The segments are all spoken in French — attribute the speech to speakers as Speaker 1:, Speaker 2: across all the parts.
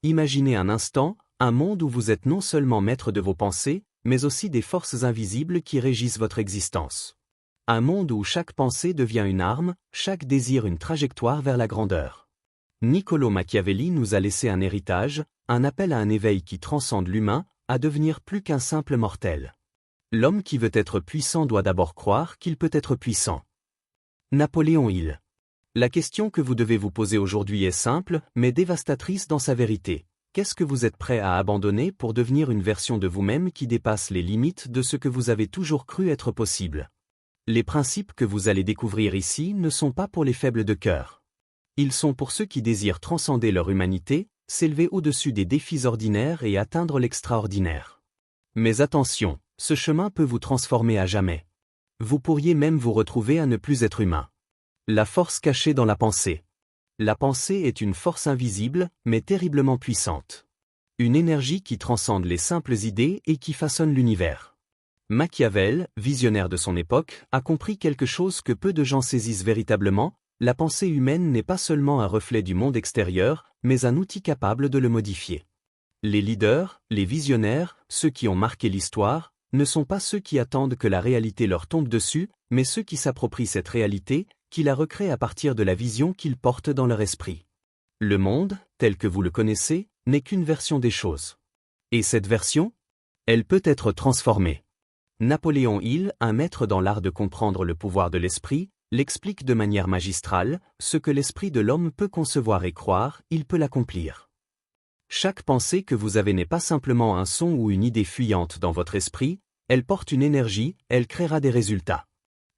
Speaker 1: Imaginez un instant, un monde où vous êtes non seulement maître de vos pensées, mais aussi des forces invisibles qui régissent votre existence. Un monde où chaque pensée devient une arme, chaque désir une trajectoire vers la grandeur. Niccolò Machiavelli nous a laissé un héritage, un appel à un éveil qui transcende l'humain, à devenir plus qu'un simple mortel. L'homme qui veut être puissant doit d'abord croire qu'il peut être puissant. Napoléon Hill. La question que vous devez vous poser aujourd'hui est simple, mais dévastatrice dans sa vérité. Qu'est-ce que vous êtes prêt à abandonner pour devenir une version de vous-même qui dépasse les limites de ce que vous avez toujours cru être possible? Les principes que vous allez découvrir ici ne sont pas pour les faibles de cœur. Ils sont pour ceux qui désirent transcender leur humanité, s'élever au-dessus des défis ordinaires et atteindre l'extraordinaire. Mais attention, ce chemin peut vous transformer à jamais. Vous pourriez même vous retrouver à ne plus être humain. La force cachée dans la pensée. La pensée est une force invisible, mais terriblement puissante. Une énergie qui transcende les simples idées et qui façonne l'univers. Machiavel, visionnaire de son époque, a compris quelque chose que peu de gens saisissent véritablement: la pensée humaine n'est pas seulement un reflet du monde extérieur, mais un outil capable de le modifier. Les leaders, les visionnaires, ceux qui ont marqué l'histoire, ne sont pas ceux qui attendent que la réalité leur tombe dessus, mais ceux qui s'approprient cette réalité, qui la recréent à partir de la vision qu'ils portent dans leur esprit. Le monde, tel que vous le connaissez, n'est qu'une version des choses. Et cette version? Elle peut être transformée. Napoléon Hill, un maître dans l'art de comprendre le pouvoir de l'esprit, l'explique de manière magistrale: ce que l'esprit de l'homme peut concevoir et croire, il peut l'accomplir. Chaque pensée que vous avez n'est pas simplement un son ou une idée fuyante dans votre esprit, elle porte une énergie, elle créera des résultats.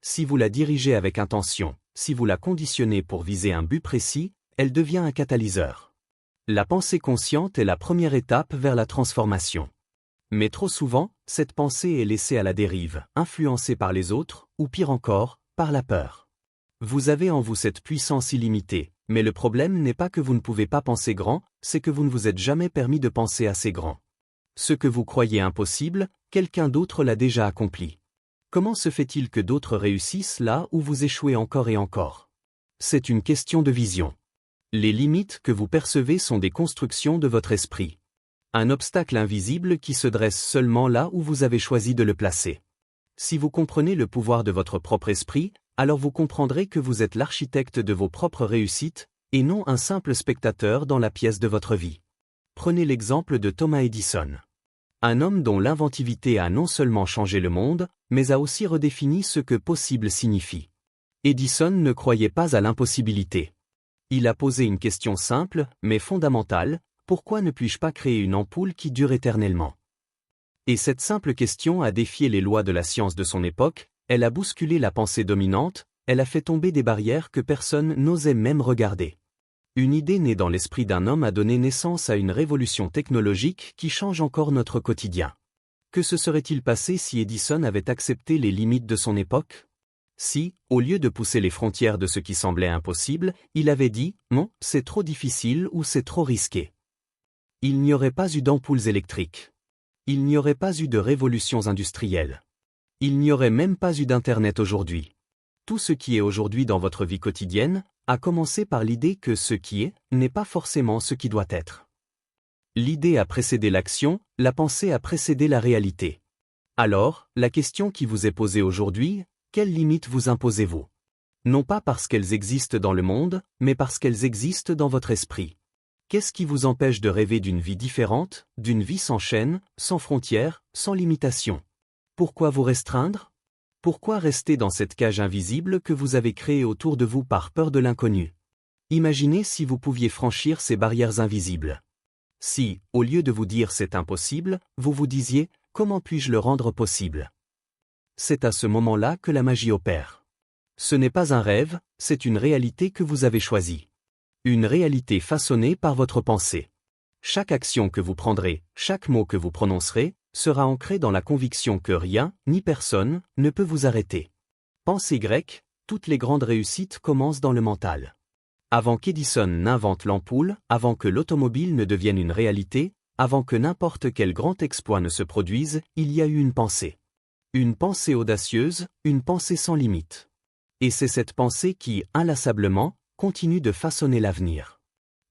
Speaker 1: Si vous la dirigez avec intention, si vous la conditionnez pour viser un but précis, elle devient un catalyseur. La pensée consciente est la première étape vers la transformation. Mais trop souvent, cette pensée est laissée à la dérive, influencée par les autres, ou pire encore, par la peur. Vous avez en vous cette puissance illimitée, mais le problème n'est pas que vous ne pouvez pas penser grand, c'est que vous ne vous êtes jamais permis de penser assez grand. Ce que vous croyez impossible, quelqu'un d'autre l'a déjà accompli. Comment se fait-il que d'autres réussissent là où vous échouez encore et encore? C'est une question de vision. Les limites que vous percevez sont des constructions de votre esprit. Un obstacle invisible qui se dresse seulement là où vous avez choisi de le placer. Si vous comprenez le pouvoir de votre propre esprit, alors vous comprendrez que vous êtes l'architecte de vos propres réussites, et non un simple spectateur dans la pièce de votre vie. Prenez l'exemple de Thomas Edison. Un homme dont l'inventivité a non seulement changé le monde, mais a aussi redéfini ce que possible signifie. Edison ne croyait pas à l'impossibilité. Il a posé une question simple, mais fondamentale: pourquoi ne puis-je pas créer une ampoule qui dure éternellement? Et cette simple question a défié les lois de la science de son époque, elle a bousculé la pensée dominante, elle a fait tomber des barrières que personne n'osait même regarder. Une idée née dans l'esprit d'un homme a donné naissance à une révolution technologique qui change encore notre quotidien. Que se serait-il passé si Edison avait accepté les limites de son époque? Si, au lieu de pousser les frontières de ce qui semblait impossible, il avait dit « Non, c'est trop difficile ou c'est trop risqué ». Il n'y aurait pas eu d'ampoules électriques. Il n'y aurait pas eu de révolutions industrielles. Il n'y aurait même pas eu d'Internet aujourd'hui. Tout ce qui est aujourd'hui dans votre vie quotidienne a commencé par l'idée que ce qui est n'est pas forcément ce qui doit être. L'idée a précédé l'action, la pensée a précédé la réalité. Alors, la question qui vous est posée aujourd'hui: quelles limites vous imposez-vous? Non pas parce qu'elles existent dans le monde, mais parce qu'elles existent dans votre esprit. Qu'est-ce qui vous empêche de rêver d'une vie différente, d'une vie sans chaîne, sans frontières, sans limitation? Pourquoi vous restreindre? Pourquoi rester dans cette cage invisible que vous avez créée autour de vous par peur de l'inconnu? Imaginez si vous pouviez franchir ces barrières invisibles. Si, au lieu de vous dire c'est impossible, vous vous disiez comment puis-je le rendre possible? C'est à ce moment-là que la magie opère. Ce n'est pas un rêve, c'est une réalité que vous avez choisie. Une réalité façonnée par votre pensée. Chaque action que vous prendrez, chaque mot que vous prononcerez, sera ancré dans la conviction que rien, ni personne, ne peut vous arrêter. Pensée grecque, toutes les grandes réussites commencent dans le mental. Avant qu'Edison n'invente l'ampoule, avant que l'automobile ne devienne une réalité, avant que n'importe quel grand exploit ne se produise, il y a eu une pensée. Une pensée audacieuse, une pensée sans limite. Et c'est cette pensée qui, inlassablement, continue de façonner l'avenir.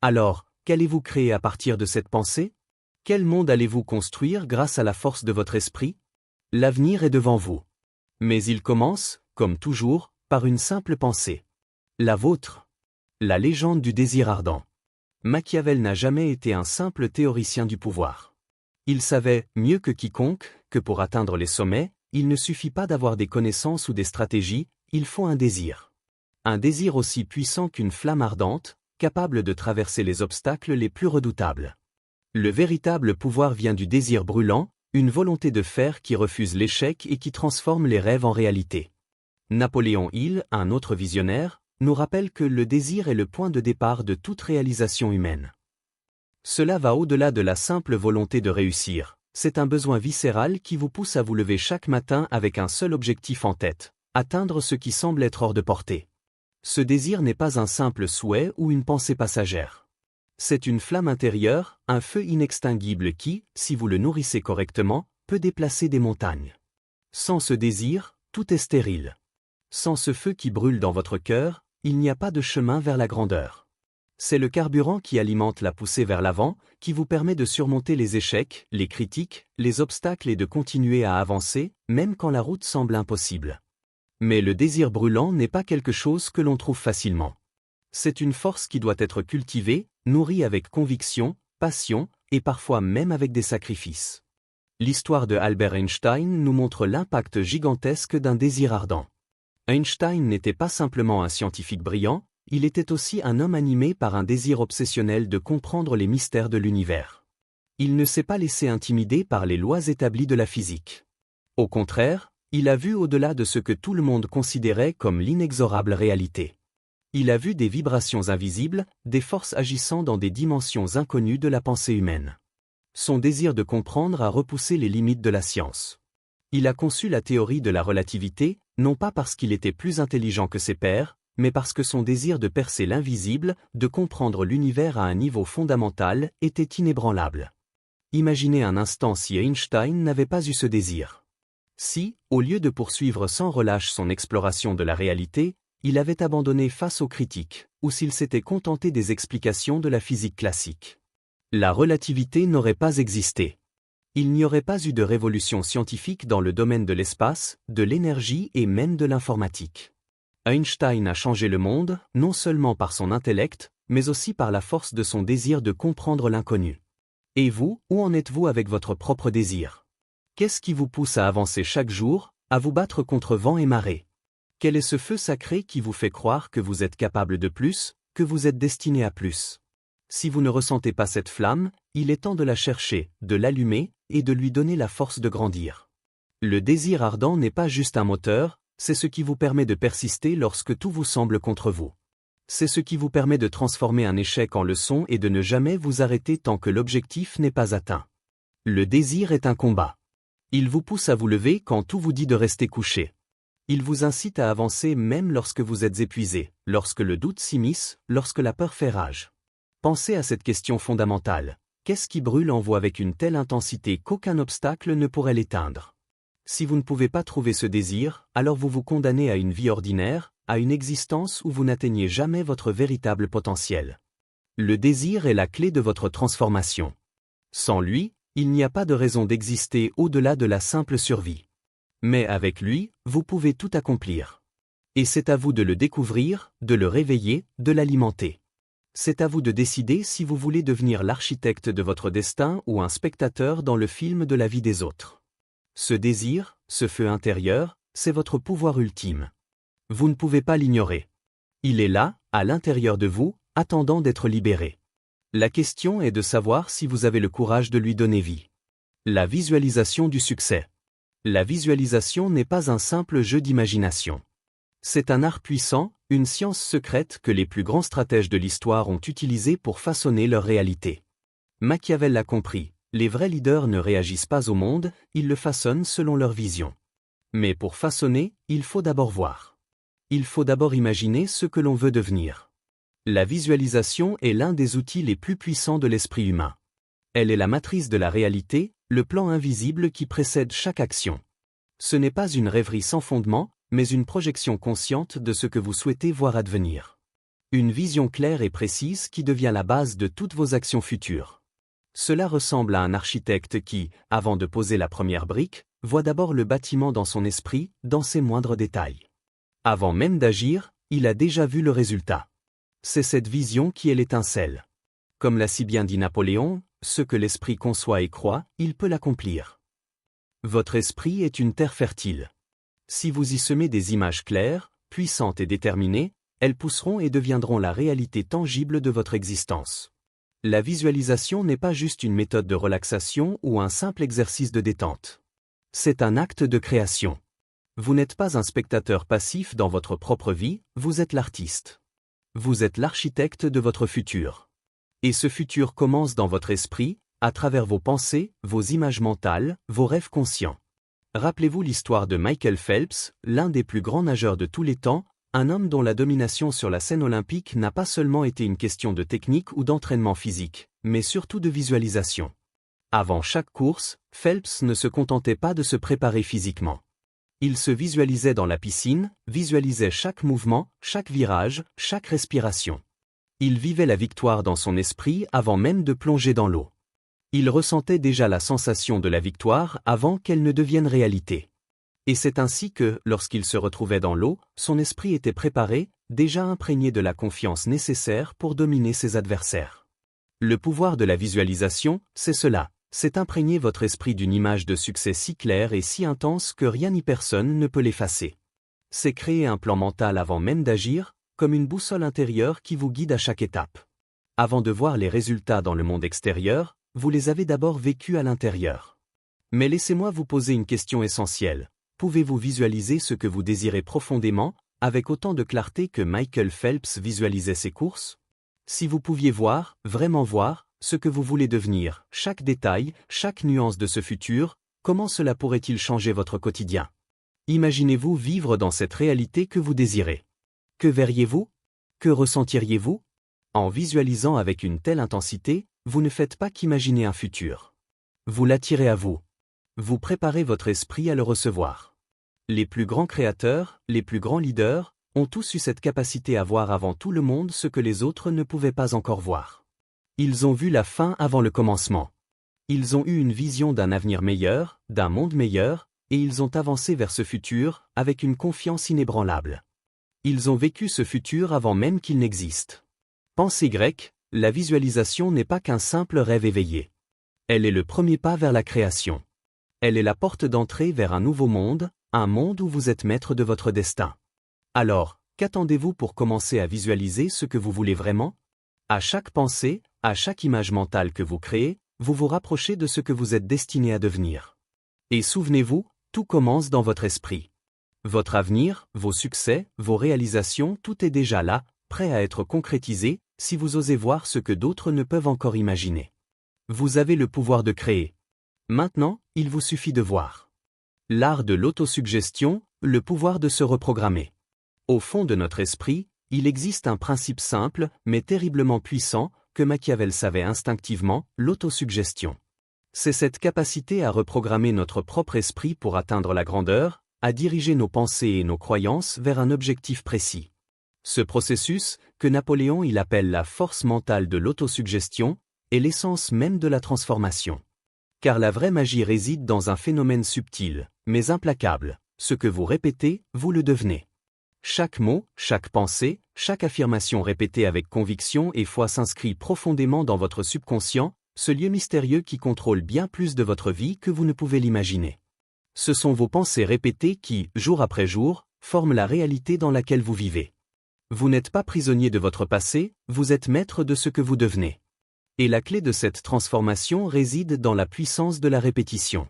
Speaker 1: Alors, Qu'allez-vous créer à partir de cette pensée? Quel monde allez-vous construire grâce à la force de votre esprit? L'avenir est devant vous. Mais il commence, comme toujours, par une simple pensée. La vôtre. La légende du désir ardent. Machiavel n'a jamais été un simple théoricien du pouvoir. Il savait, mieux que quiconque, que pour atteindre les sommets, il ne suffit pas d'avoir des connaissances ou des stratégies, il faut un désir. Un désir aussi puissant qu'une flamme ardente, capable de traverser les obstacles les plus redoutables. Le véritable pouvoir vient du désir brûlant, une volonté de fer qui refuse l'échec et qui transforme les rêves en réalité. Napoléon Hill, un autre visionnaire, nous rappelle que le désir est le point de départ de toute réalisation humaine. Cela va au-delà de la simple volonté de réussir, c'est un besoin viscéral qui vous pousse à vous lever chaque matin avec un seul objectif en tête, atteindre ce qui semble être hors de portée. Ce désir n'est pas un simple souhait ou une pensée passagère. C'est une flamme intérieure, un feu inextinguible qui, si vous le nourrissez correctement, peut déplacer des montagnes. Sans ce désir, tout est stérile. Sans ce feu qui brûle dans votre cœur, il n'y a pas de chemin vers la grandeur. C'est le carburant qui alimente la poussée vers l'avant, qui vous permet de surmonter les échecs, les critiques, les obstacles et de continuer à avancer, même quand la route semble impossible. Mais le désir brûlant n'est pas quelque chose que l'on trouve facilement. C'est une force qui doit être cultivée, nourrie avec conviction, passion, et parfois même avec des sacrifices. L'histoire de Albert Einstein nous montre l'impact gigantesque d'un désir ardent. Einstein n'était pas simplement un scientifique brillant, il était aussi un homme animé par un désir obsessionnel de comprendre les mystères de l'univers. Il ne s'est pas laissé intimider par les lois établies de la physique. Au contraire, il a vu au-delà de ce que tout le monde considérait comme l'inexorable réalité. Il a vu des vibrations invisibles, des forces agissant dans des dimensions inconnues de la pensée humaine. Son désir de comprendre a repoussé les limites de la science. Il a conçu la théorie de la relativité, non pas parce qu'il était plus intelligent que ses pairs, mais parce que son désir de percer l'invisible, de comprendre l'univers à un niveau fondamental, était inébranlable. Imaginez un instant si Einstein n'avait pas eu ce désir. Si, au lieu de poursuivre sans relâche son exploration de la réalité, il avait abandonné face aux critiques, ou s'il s'était contenté des explications de la physique classique. La relativité n'aurait pas existé. Il n'y aurait pas eu de révolution scientifique dans le domaine de l'espace, de l'énergie et même de l'informatique. Einstein a changé le monde, non seulement par son intellect, mais aussi par la force de son désir de comprendre l'inconnu. Et vous, où en êtes-vous avec votre propre désir? Qu'est-ce qui vous pousse à avancer chaque jour, à vous battre contre vent et marée? Quel est ce feu sacré qui vous fait croire que vous êtes capable de plus, que vous êtes destiné à plus? Si vous ne ressentez pas cette flamme, il est temps de la chercher, de l'allumer, et de lui donner la force de grandir. Le désir ardent n'est pas juste un moteur, c'est ce qui vous permet de persister lorsque tout vous semble contre vous. C'est ce qui vous permet de transformer un échec en leçon et de ne jamais vous arrêter tant que l'objectif n'est pas atteint. Le désir est un combat. Il vous pousse à vous lever quand tout vous dit de rester couché. Il vous incite à avancer même lorsque vous êtes épuisé, lorsque le doute s'immisce, lorsque la peur fait rage. Pensez à cette question fondamentale. Qu'est-ce qui brûle en vous avec une telle intensité qu'aucun obstacle ne pourrait l'éteindre? Si vous ne pouvez pas trouver ce désir, alors vous vous condamnez à une vie ordinaire, à une existence où vous n'atteignez jamais votre véritable potentiel. Le désir est la clé de votre transformation. Sans lui, il n'y a pas de raison d'exister au-delà de la simple survie. Mais avec lui, vous pouvez tout accomplir. Et c'est à vous de le découvrir, de le réveiller, de l'alimenter. C'est à vous de décider si vous voulez devenir l'architecte de votre destin ou un spectateur dans le film de la vie des autres. Ce désir, ce feu intérieur, c'est votre pouvoir ultime. Vous ne pouvez pas l'ignorer. Il est là, à l'intérieur de vous, attendant d'être libéré. La question est de savoir si vous avez le courage de lui donner vie. La visualisation du succès. La visualisation n'est pas un simple jeu d'imagination. C'est un art puissant, une science secrète que les plus grands stratèges de l'histoire ont utilisé pour façonner leur réalité. Machiavel l'a compris, les vrais leaders ne réagissent pas au monde, ils le façonnent selon leur vision. Mais pour façonner, il faut d'abord voir. Il faut d'abord imaginer ce que l'on veut devenir. La visualisation est l'un des outils les plus puissants de l'esprit humain. Elle est la matrice de la réalité, le plan invisible qui précède chaque action. Ce n'est pas une rêverie sans fondement, mais une projection consciente de ce que vous souhaitez voir advenir. Une vision claire et précise qui devient la base de toutes vos actions futures. Cela ressemble à un architecte qui, avant de poser la première brique, voit d'abord le bâtiment dans son esprit, dans ses moindres détails. Avant même d'agir, il a déjà vu le résultat. C'est cette vision qui est l'étincelle. Comme l'a si bien dit Napoléon, ce que l'esprit conçoit et croit, il peut l'accomplir. Votre esprit est une terre fertile. Si vous y semez des images claires, puissantes et déterminées, elles pousseront et deviendront la réalité tangible de votre existence. La visualisation n'est pas juste une méthode de relaxation ou un simple exercice de détente. C'est un acte de création. Vous n'êtes pas un spectateur passif dans votre propre vie, vous êtes l'artiste. Vous êtes l'architecte de votre futur. Et ce futur commence dans votre esprit, à travers vos pensées, vos images mentales, vos rêves conscients. Rappelez-vous l'histoire de Michael Phelps, l'un des plus grands nageurs de tous les temps, un homme dont la domination sur la scène olympique n'a pas seulement été une question de technique ou d'entraînement physique, mais surtout de visualisation. Avant chaque course, Phelps ne se contentait pas de se préparer physiquement. Il se visualisait dans la piscine, visualisait chaque mouvement, chaque virage, chaque respiration. Il vivait la victoire dans son esprit avant même de plonger dans l'eau. Il ressentait déjà la sensation de la victoire avant qu'elle ne devienne réalité. Et c'est ainsi que, lorsqu'il se retrouvait dans l'eau, son esprit était préparé, déjà imprégné de la confiance nécessaire pour dominer ses adversaires. Le pouvoir de la visualisation, c'est cela, c'est imprégner votre esprit d'une image de succès si claire et si intense que rien ni personne ne peut l'effacer. C'est créer un plan mental avant même d'agir, comme une boussole intérieure qui vous guide à chaque étape. Avant de voir les résultats dans le monde extérieur, vous les avez d'abord vécus à l'intérieur. Mais laissez-moi vous poser une question essentielle. Pouvez-vous visualiser ce que vous désirez profondément, avec autant de clarté que Michael Phelps visualisait ses courses? Si vous pouviez voir, vraiment voir, ce que vous voulez devenir, chaque détail, chaque nuance de ce futur, comment cela pourrait-il changer votre quotidien? Imaginez-vous vivre dans cette réalité que vous désirez. Que verriez-vous? Que ressentiriez-vous? En visualisant avec une telle intensité, vous ne faites pas qu'imaginer un futur. Vous l'attirez à vous. Vous préparez votre esprit à le recevoir. Les plus grands créateurs, les plus grands leaders, ont tous eu cette capacité à voir avant tout le monde ce que les autres ne pouvaient pas encore voir. Ils ont vu la fin avant le commencement. Ils ont eu une vision d'un avenir meilleur, d'un monde meilleur, et ils ont avancé vers ce futur avec une confiance inébranlable. Ils ont vécu ce futur avant même qu'il n'existe. Pensée grecque, la visualisation n'est pas qu'un simple rêve éveillé. Elle est le premier pas vers la création. Elle est la porte d'entrée vers un nouveau monde, un monde où vous êtes maître de votre destin. Alors, qu'attendez-vous pour commencer à visualiser ce que vous voulez vraiment? À chaque pensée, à chaque image mentale que vous créez, vous vous rapprochez de ce que vous êtes destiné à devenir. Et souvenez-vous, tout commence dans votre esprit. Votre avenir, vos succès, vos réalisations, tout est déjà là, prêt à être concrétisé, si vous osez voir ce que d'autres ne peuvent encore imaginer. Vous avez le pouvoir de créer. Maintenant, il vous suffit de voir. L'art de l'autosuggestion, le pouvoir de se reprogrammer. Au fond de notre esprit, il existe un principe simple, mais terriblement puissant, que Machiavel savait instinctivement, l'autosuggestion. C'est cette capacité à reprogrammer notre propre esprit pour atteindre la grandeur, à diriger nos pensées et nos croyances vers un objectif précis. Ce processus, que Napoléon appelle la force mentale de l'autosuggestion, est l'essence même de la transformation. Car la vraie magie réside dans un phénomène subtil, mais implacable. Ce que vous répétez, vous le devenez. Chaque mot, chaque pensée, chaque affirmation répétée avec conviction et foi s'inscrit profondément dans votre subconscient, ce lieu mystérieux qui contrôle bien plus de votre vie que vous ne pouvez l'imaginer. Ce sont vos pensées répétées qui, jour après jour, forment la réalité dans laquelle vous vivez. Vous n'êtes pas prisonnier de votre passé, vous êtes maître de ce que vous devenez. Et la clé de cette transformation réside dans la puissance de la répétition.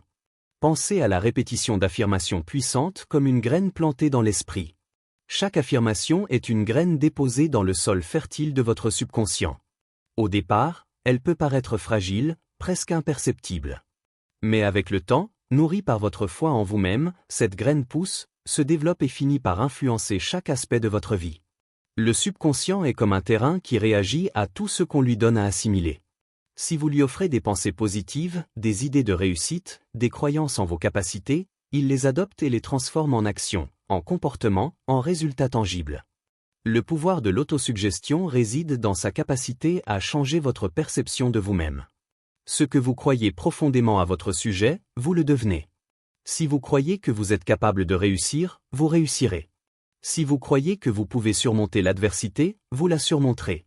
Speaker 1: Pensez à la répétition d'affirmations puissantes comme une graine plantée dans l'esprit. Chaque affirmation est une graine déposée dans le sol fertile de votre subconscient. Au départ, elle peut paraître fragile, presque imperceptible. Mais avec le temps, nourrie par votre foi en vous-même, cette graine pousse, se développe et finit par influencer chaque aspect de votre vie. Le subconscient est comme un terrain qui réagit à tout ce qu'on lui donne à assimiler. Si vous lui offrez des pensées positives, des idées de réussite, des croyances en vos capacités, il les adopte et les transforme en action, en comportement, en résultats tangibles. Le pouvoir de l'autosuggestion réside dans sa capacité à changer votre perception de vous-même. Ce que vous croyez profondément à votre sujet, vous le devenez. Si vous croyez que vous êtes capable de réussir, vous réussirez. Si vous croyez que vous pouvez surmonter l'adversité, vous la surmonterez.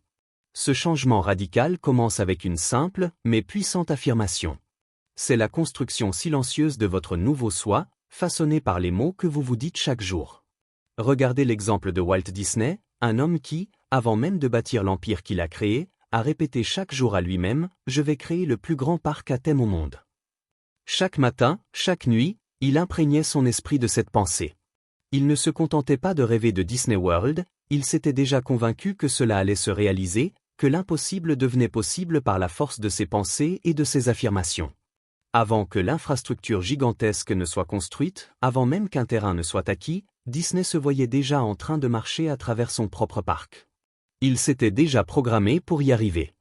Speaker 1: Ce changement radical commence avec une simple, mais puissante affirmation. C'est la construction silencieuse de votre nouveau soi, façonné par les mots que vous vous dites chaque jour. Regardez l'exemple de Walt Disney, un homme qui, avant même de bâtir l'empire qu'il a créé, a répété chaque jour à lui-même « Je vais créer le plus grand parc à thème au monde ». Chaque matin, chaque nuit, il imprégnait son esprit de cette pensée. Il ne se contentait pas de rêver de Disney World, il s'était déjà convaincu que cela allait se réaliser, que l'impossible devenait possible par la force de ses pensées et de ses affirmations. Avant que l'infrastructure gigantesque ne soit construite, avant même qu'un terrain ne soit acquis, Disney se voyait déjà en train de marcher à travers son propre parc. Il s'était déjà programmé pour y arriver.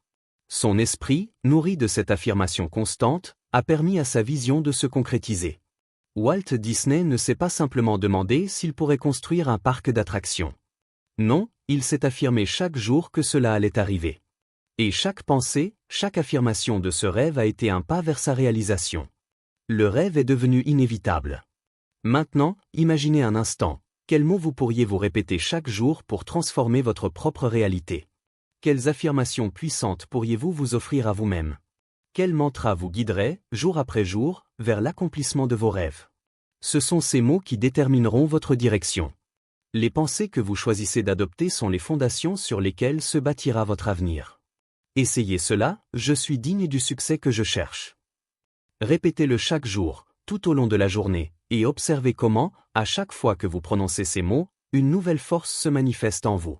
Speaker 1: Son esprit, nourri de cette affirmation constante, a permis à sa vision de se concrétiser. Walt Disney ne s'est pas simplement demandé s'il pourrait construire un parc d'attractions. Non, il s'est affirmé chaque jour que cela allait arriver. Et chaque pensée, chaque affirmation de ce rêve a été un pas vers sa réalisation. Le rêve est devenu inévitable. Maintenant, imaginez un instant, quels mots vous pourriez vous répéter chaque jour pour transformer votre propre réalité? Quelles affirmations puissantes pourriez-vous vous offrir à vous-même? Quel mantra vous guiderait, jour après jour, vers l'accomplissement de vos rêves? Ce sont ces mots qui détermineront votre direction. Les pensées que vous choisissez d'adopter sont les fondations sur lesquelles se bâtira votre avenir. Essayez cela, je suis digne du succès que je cherche. Répétez-le chaque jour, tout au long de la journée, et observez comment, à chaque fois que vous prononcez ces mots, une nouvelle force se manifeste en vous.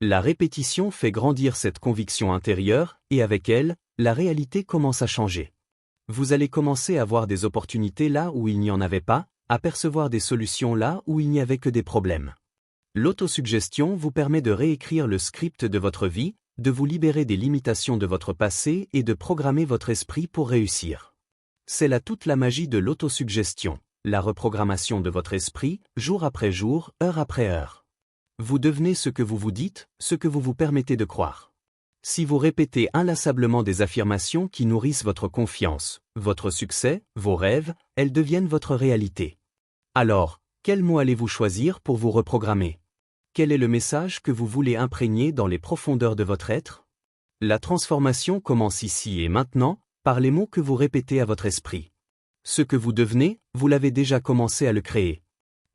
Speaker 1: La répétition fait grandir cette conviction intérieure, et avec elle, la réalité commence à changer. Vous allez commencer à voir des opportunités là où il n'y en avait pas, à percevoir des solutions là où il n'y avait que des problèmes. L'autosuggestion vous permet de réécrire le script de votre vie, de vous libérer des limitations de votre passé et de programmer votre esprit pour réussir. C'est là toute la magie de l'autosuggestion, la reprogrammation de votre esprit, jour après jour, heure après heure. Vous devenez ce que vous vous dites, ce que vous vous permettez de croire. Si vous répétez inlassablement des affirmations qui nourrissent votre confiance, votre succès, vos rêves, elles deviennent votre réalité. Alors, quel mot allez-vous choisir pour vous reprogrammer? Quel est le message que vous voulez imprégner dans les profondeurs de votre être? La transformation commence ici et maintenant, par les mots que vous répétez à votre esprit. Ce que vous devenez, vous l'avez déjà commencé à le créer.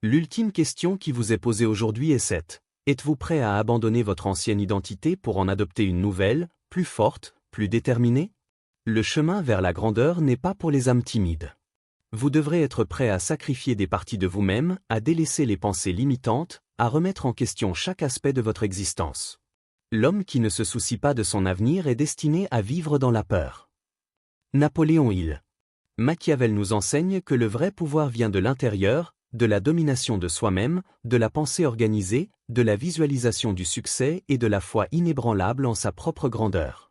Speaker 1: L'ultime question qui vous est posée aujourd'hui est cette. Êtes-vous prêt à abandonner votre ancienne identité pour en adopter une nouvelle, plus forte, plus déterminée? Le chemin vers la grandeur n'est pas pour les âmes timides. Vous devrez être prêt à sacrifier des parties de vous-même, à délaisser les pensées limitantes, à remettre en question chaque aspect de votre existence. L'homme qui ne se soucie pas de son avenir est destiné à vivre dans la peur. Napoléon Hill. Machiavel nous enseigne que le vrai pouvoir vient de l'intérieur, de la domination de soi-même, de la pensée organisée, de la visualisation du succès et de la foi inébranlable en sa propre grandeur.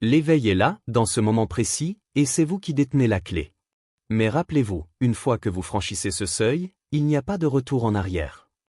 Speaker 1: L'éveil est là, dans ce moment précis, et c'est vous qui détenez la clé. Mais rappelez-vous, une fois que vous franchissez ce seuil, il n'y a pas de retour en arrière.